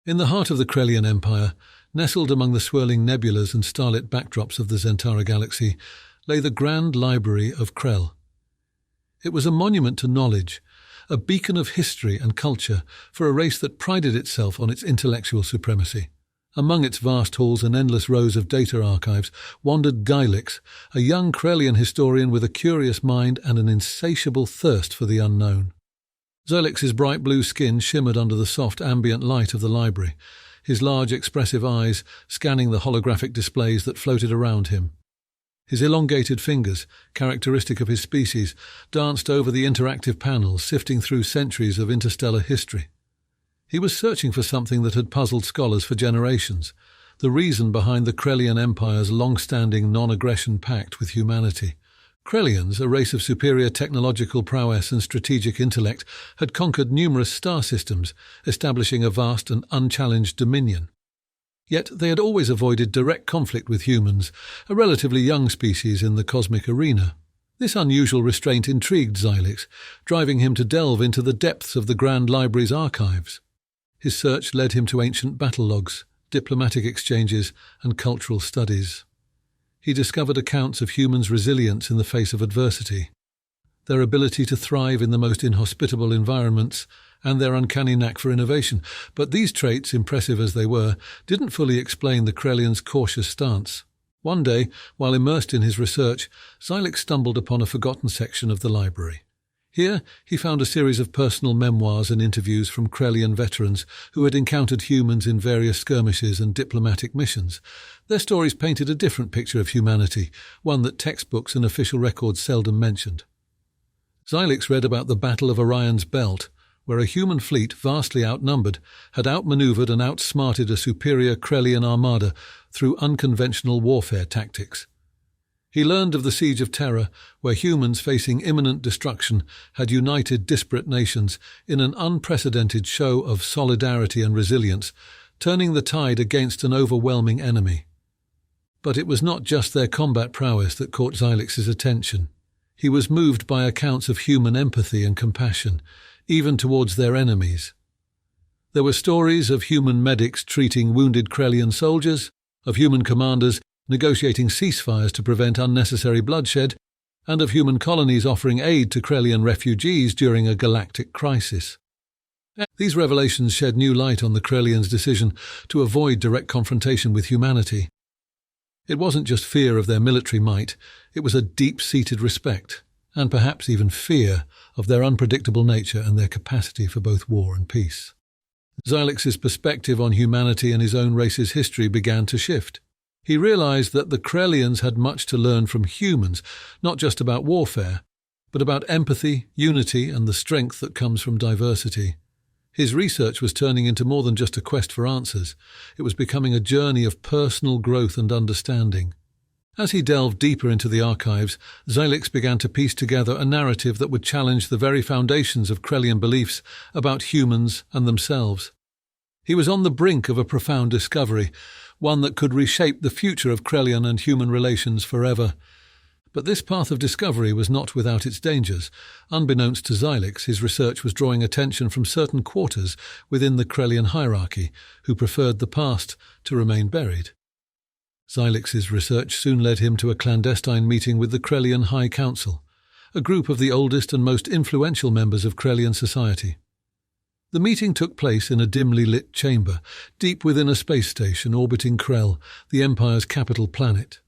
In the heart of the Krellian Empire, nestled among the swirling nebulas and starlit backdrops of the Zentara galaxy, lay the Grand Library of Krell. It was a monument to knowledge, a beacon of history and culture for a race that prided itself on its intellectual supremacy. Among its vast halls and endless rows of data archives wandered Xylix, a young Krellian historian with a curious mind and an insatiable thirst for the unknown. Xylix's bright blue skin shimmered under the soft ambient light of the library, his large expressive eyes scanning the holographic displays that floated around him. His elongated fingers, characteristic of his species, danced over the interactive panels, sifting through centuries of interstellar history. He was searching for something that had puzzled scholars for generations, the reason behind the Krellian Empire's long-standing non-aggression pact with humanity. Krellians, a race of superior technological prowess and strategic intellect, had conquered numerous star systems, establishing a vast and unchallenged dominion. Yet they had always avoided direct conflict with humans, a relatively young species in the cosmic arena. This unusual restraint intrigued Xylix, driving him to delve into the depths of the Grand Library's archives. His search led him to ancient battle logs, diplomatic exchanges, and cultural studies. He discovered accounts of humans' resilience in the face of adversity, their ability to thrive in the most inhospitable environments, and their uncanny knack for innovation. But these traits, impressive as they were, didn't fully explain the Krellians' cautious stance. One day, while immersed in his research, Xylix stumbled upon a forgotten section of the library. Here he found a series of personal memoirs and interviews from Krellian veterans who had encountered humans in various skirmishes and diplomatic missions. Their stories painted a different picture of humanity, one that textbooks and official records seldom mentioned. Xylix read about the Battle of Orion's Belt, where a human fleet vastly outnumbered had outmaneuvered and outsmarted a superior Krellian armada through unconventional warfare tactics. He learned of the Siege of Terra, where humans facing imminent destruction had united disparate nations in an unprecedented show of solidarity and resilience, turning the tide against an overwhelming enemy. But it was not just their combat prowess that caught Xylix's attention. He was moved by accounts of human empathy and compassion, even towards their enemies. There were stories of human medics treating wounded Krellian soldiers, of human commanders negotiating ceasefires to prevent unnecessary bloodshed, and of human colonies offering aid to Krellian refugees during a galactic crisis. These revelations shed new light on the Krellians' decision to avoid direct confrontation with humanity. It wasn't just fear of their military might, it was a deep-seated respect, and perhaps even fear, of their unpredictable nature and their capacity for both war and peace. Xylix's perspective on humanity and his own race's history began to shift. He realized that the Krellians had much to learn from humans, not just about warfare, but about empathy, unity, and the strength that comes from diversity. His research was turning into more than just a quest for answers. It was becoming a journey of personal growth and understanding. As he delved deeper into the archives, Xylix began to piece together a narrative that would challenge the very foundations of Krellian beliefs about humans and themselves. He was on the brink of a profound discovery, one that could reshape the future of Krellian and human relations forever. But this path of discovery was not without its dangers. Unbeknownst to Xylix, his research was drawing attention from certain quarters within the Krellian hierarchy, who preferred the past to remain buried. Xylix's research soon led him to a clandestine meeting with the Krellian High Council, a group of the oldest and most influential members of Krellian society. The meeting took place in a dimly lit chamber, deep within a space station orbiting Krell, the Empire's capital planet.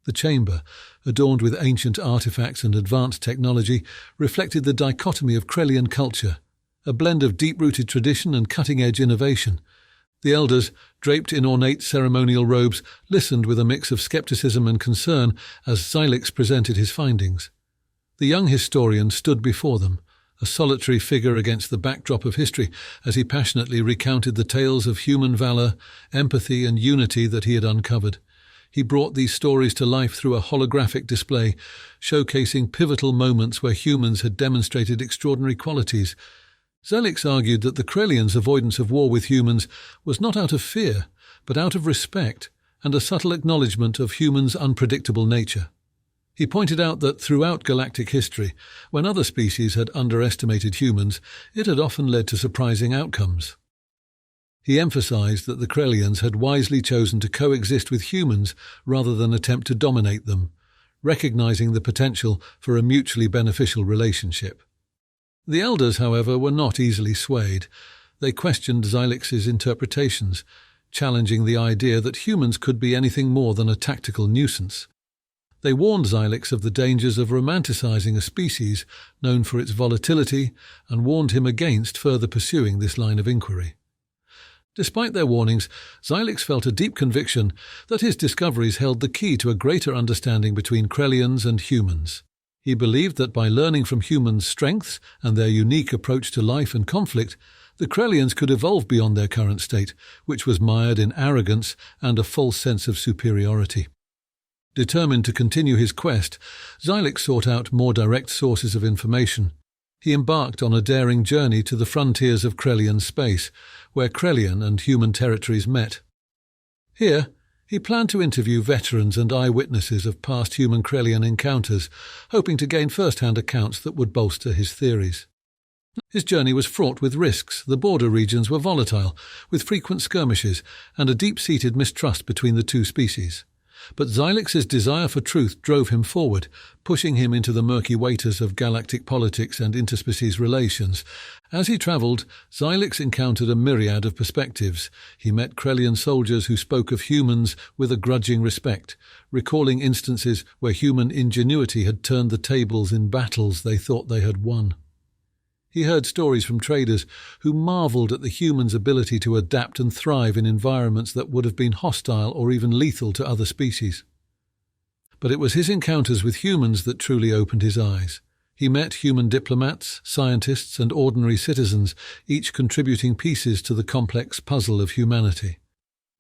The chamber, adorned with ancient artifacts and advanced technology, reflected the dichotomy of Krellian culture, a blend of deep-rooted tradition and cutting-edge innovation. The elders, draped in ornate ceremonial robes, listened with a mix of skepticism and concern as Xylix presented his findings. The young historian stood before them, a solitary figure against the backdrop of history, as he passionately recounted the tales of human valor, empathy, and unity that he had uncovered. He brought these stories to life through a holographic display, showcasing pivotal moments where humans had demonstrated extraordinary qualities. Xylix argued that the Krellians' avoidance of war with humans was not out of fear, but out of respect and a subtle acknowledgement of humans' unpredictable nature. He pointed out that throughout galactic history, when other species had underestimated humans, it had often led to surprising outcomes. He emphasized that the Krellians had wisely chosen to coexist with humans rather than attempt to dominate them, recognizing the potential for a mutually beneficial relationship. The elders, however, were not easily swayed. They questioned Xylix's interpretations, challenging the idea that humans could be anything more than a tactical nuisance. They warned Xylix of the dangers of romanticizing a species known for its volatility and warned him against further pursuing this line of inquiry. Despite their warnings, Xylix felt a deep conviction that his discoveries held the key to a greater understanding between Krellians and humans. He believed that by learning from humans' strengths and their unique approach to life and conflict, the Krellians could evolve beyond their current state, which was mired in arrogance and a false sense of superiority. Determined to continue his quest, Xylix sought out more direct sources of information. He embarked on a daring journey to the frontiers of Krellian space, where Krellian and human territories met. Here, he planned to interview veterans and eyewitnesses of past human-Krellian encounters, hoping to gain first-hand accounts that would bolster his theories. His journey was fraught with risks. The border regions were volatile, with frequent skirmishes and a deep-seated mistrust between the two species. But Xylix's desire for truth drove him forward, pushing him into the murky waters of galactic politics and interspecies relations. As he travelled, Xylix encountered a myriad of perspectives. He met Krellian soldiers who spoke of humans with a grudging respect, recalling instances where human ingenuity had turned the tables in battles they thought they had won. He heard stories from traders who marvelled at the humans' ability to adapt and thrive in environments that would have been hostile or even lethal to other species. But it was his encounters with humans that truly opened his eyes. He met human diplomats, scientists, and ordinary citizens, each contributing pieces to the complex puzzle of humanity.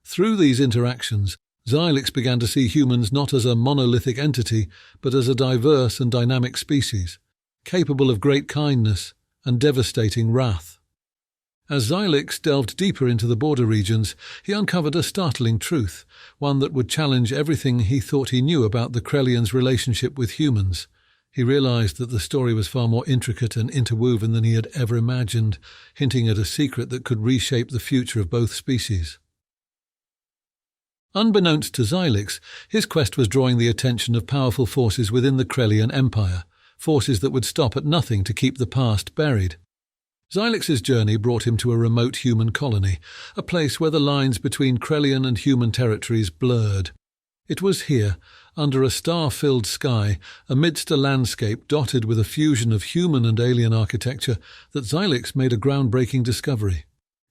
Through these interactions, Xylix began to see humans not as a monolithic entity, but as a diverse and dynamic species, capable of great kindness and devastating wrath. As Xylix delved deeper into the border regions, he uncovered a startling truth, one that would challenge everything he thought he knew about the Krellians' relationship with humans. He realized that the story was far more intricate and interwoven than he had ever imagined, hinting at a secret that could reshape the future of both species. Unbeknownst to Xylix, his quest was drawing the attention of powerful forces within the Krellian Empire, forces that would stop at nothing to keep the past buried. Xylix's journey brought him to a remote human colony, a place where the lines between Krellian and human territories blurred. It was here, under a star-filled sky, amidst a landscape dotted with a fusion of human and alien architecture, that Xylix made a groundbreaking discovery.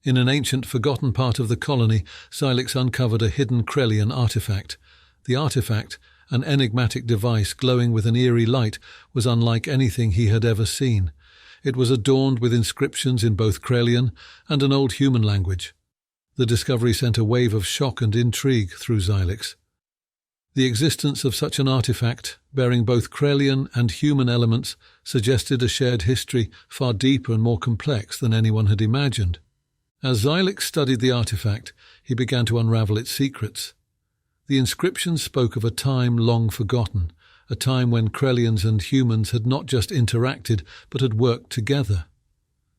In an ancient, forgotten part of the colony, Xylix uncovered a hidden Krellian artifact. The artifact, an enigmatic device glowing with an eerie light, was unlike anything he had ever seen. It was adorned with inscriptions in both Krellian and an old human language. The discovery sent a wave of shock and intrigue through Xylix. The existence of such an artifact, bearing both Krellian and human elements, suggested a shared history far deeper and more complex than anyone had imagined. As Xylix studied the artifact, he began to unravel its secrets. The inscriptions spoke of a time long forgotten, a time when Krellians and humans had not just interacted, but had worked together.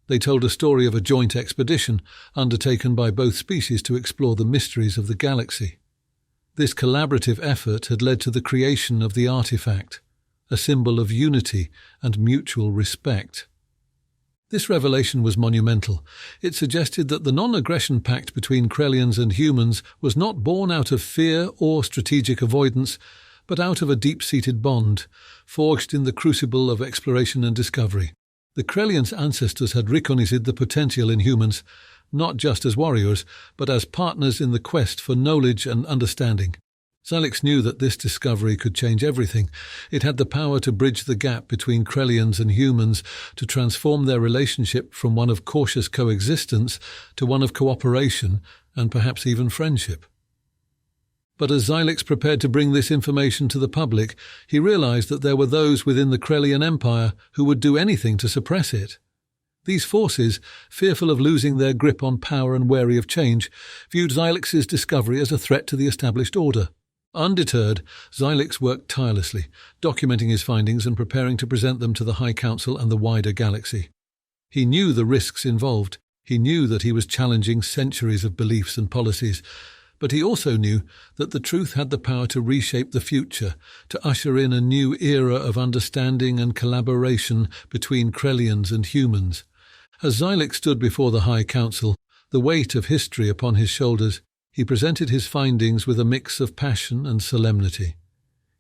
They told a story of a joint expedition undertaken by both species to explore the mysteries of the galaxy. This collaborative effort had led to the creation of the artifact, a symbol of unity and mutual respect. This revelation was monumental. It suggested that the non-aggression pact between Krellians and humans was not born out of fear or strategic avoidance, but out of a deep-seated bond, forged in the crucible of exploration and discovery. The Krellians' ancestors had recognized the potential in humans, not just as warriors, but as partners in the quest for knowledge and understanding. Xylix knew that this discovery could change everything. It had the power to bridge the gap between Krellians and humans, to transform their relationship from one of cautious coexistence to one of cooperation and perhaps even friendship. But as Xylix prepared to bring this information to the public, he realized that there were those within the Krellian Empire who would do anything to suppress it. These forces, fearful of losing their grip on power and wary of change, viewed Xylix's discovery as a threat to the established order. Undeterred, Xylix worked tirelessly, documenting his findings and preparing to present them to the High Council and the wider galaxy. He knew the risks involved. He knew that he was challenging centuries of beliefs and policies, but he also knew that the truth had the power to reshape the future, to usher in a new era of understanding and collaboration between Krellians and humans. As Xylix stood before the High Council, the weight of history upon his shoulders, he presented his findings with a mix of passion and solemnity.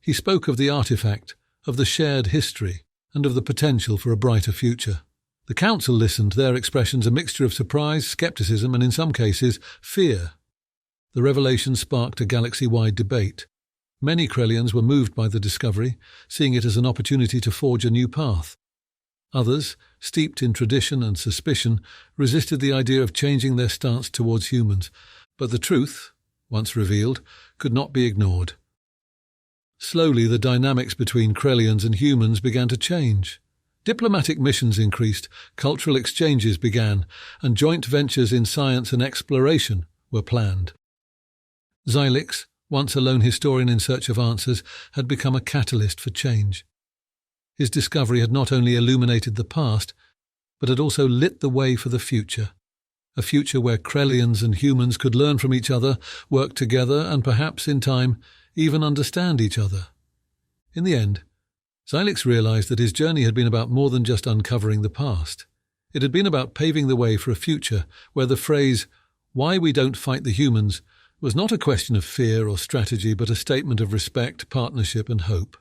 He spoke of the artifact, of the shared history, and of the potential for a brighter future. The council listened, their expressions a mixture of surprise, skepticism, and in some cases, fear. The revelation sparked a galaxy-wide debate. Many Krellians were moved by the discovery, seeing it as an opportunity to forge a new path. Others, steeped in tradition and suspicion, resisted the idea of changing their stance towards humans. But the truth, once revealed, could not be ignored. Slowly, the dynamics between Krellians and humans began to change. Diplomatic missions increased, cultural exchanges began, and joint ventures in science and exploration were planned. Xylix, once a lone historian in search of answers, had become a catalyst for change. His discovery had not only illuminated the past, but had also lit the way for the future. A future where Krellians and humans could learn from each other, work together, and perhaps, in time, even understand each other. In the end, Xylix realized that his journey had been about more than just uncovering the past. It had been about paving the way for a future where the phrase, "Why we don't fight the humans," was not a question of fear or strategy, but a statement of respect, partnership, and hope.